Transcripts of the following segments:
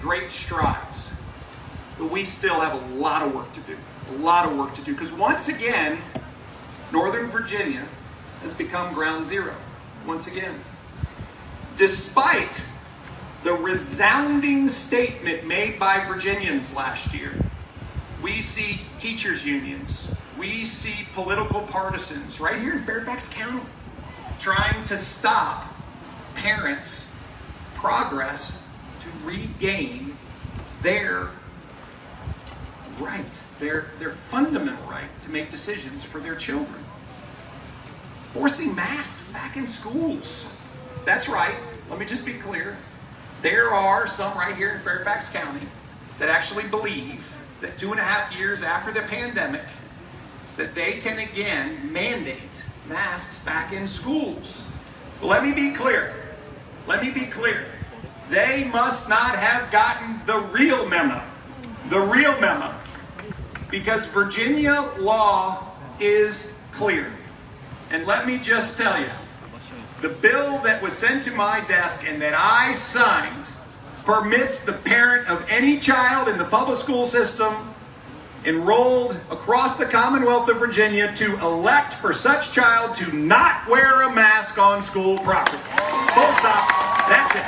great strides, but we still have a lot of work to do. A lot of work to do, because once again, Northern Virginia has become ground zero. Once again. Despite the resounding statement made by Virginians last year, we see teachers' unions, we see political partisans right here in Fairfax County trying to stop parents' progress to regain their right, their fundamental right to make decisions for their children. Forcing masks back in schools. That's right, let me just be clear. There are some right here in Fairfax County that actually believe that 2.5 years after the pandemic, that they can again mandate masks back in schools. But let me be clear. Let me be clear. They must not have gotten the real memo. The real memo. Because Virginia law is clear. And let me just tell you, the bill that was sent to my desk and that I signed permits the parent of any child in the public school system enrolled across the Commonwealth of Virginia to elect for such child to not wear a mask on school property. Full stop. That's it.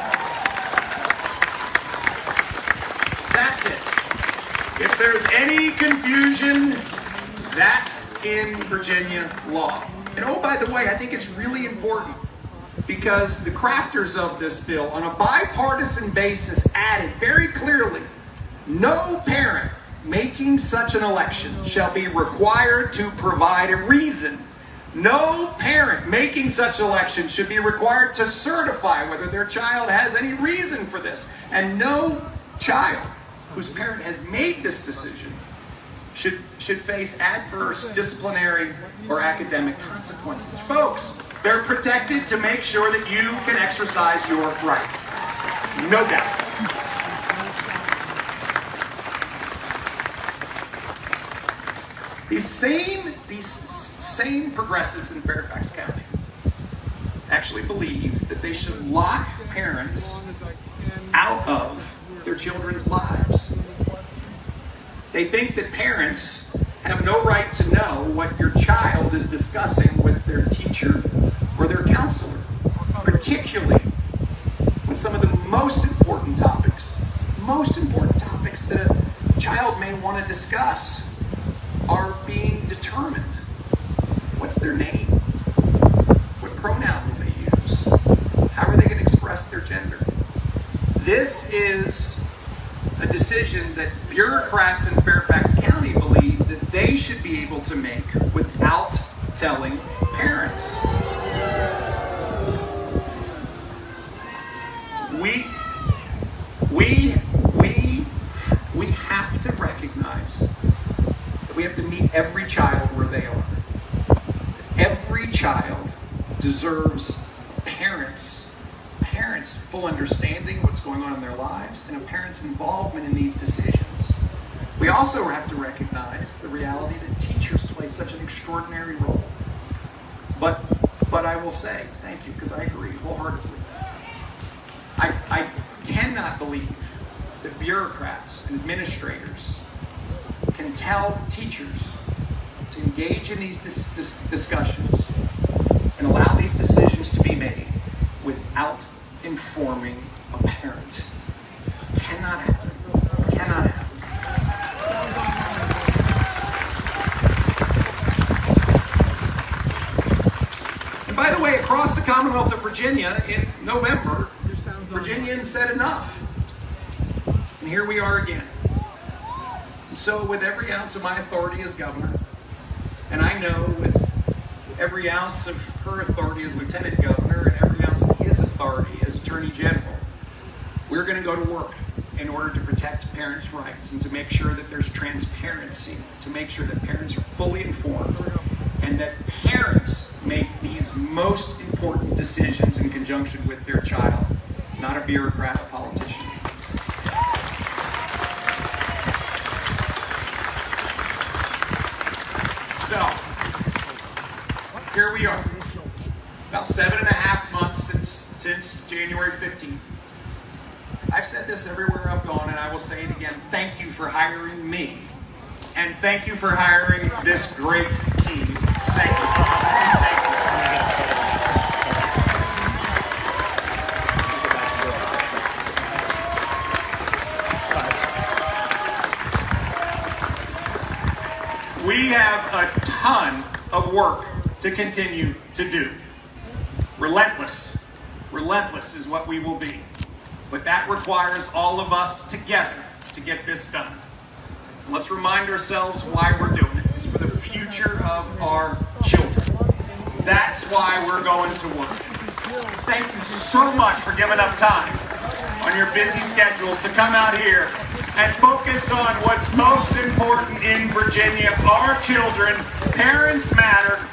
That's it. If there's any confusion, that's in Virginia law. And oh, by the way, I think it's really important because the crafters of this bill, on a bipartisan basis, added very clearly, no parent making such an election shall be required to provide a reason. No parent making such an election should be required to certify whether their child has any reason for this. And no child whose parent has made this decision should face adverse disciplinary or academic consequences. Folks, they're protected to make sure that you can exercise your rights. No doubt. These same progressives in Fairfax County actually believe that they should lock parents out of their children's lives. They think that parents have no right to know what your child is discussing with their teacher or their counselor, particularly when some of the most important topics that a child may want to discuss are being determined. What's their name? What pronoun will they use? How are they going to express their gender? This is a decision that bureaucrats in Fairfax County believe that they should be able to make without telling parents. We have to recognize that we have to meet every child where they are. Every child deserves parents' full understanding of what's going on in their lives and a parent's involvement in these decisions. We also have to recognize the reality that teachers play such an extraordinary role. But I will say, thank you, because I agree wholeheartedly. I cannot believe that bureaucrats and administrators can tell teachers to engage in these discussions and allow these decisions to be made without informing a parent. Cannot happen. Cannot happen. And by the way, across the Commonwealth of Virginia in November, Virginians said enough. And here we are again. And so with every ounce of my authority as governor, and I know with every ounce of her authority as lieutenant governor and every ounce of his authority as attorney general, we're going to go to work in order to protect parents' rights and to make sure that there's transparency, to make sure that parents are fully informed and that parents make these most important decisions in conjunction with their child, not a bureaucrat or politician. So, here we are, about 7.5 months since January 15th. I've said this everywhere I've gone, and I will say it again, thank you for hiring me. And thank you for hiring this great team. Thank you. Thank you. We have a ton of work to continue to do. Relentless. Relentless is what we will be. But that requires all of us together to get this done. Let's remind ourselves why we're doing it. It's for the future of our children. That's why we're going to work. Thank you so much for giving up time on your busy schedules to come out here and focus on what's most important in Virginia. Our children, parents matter.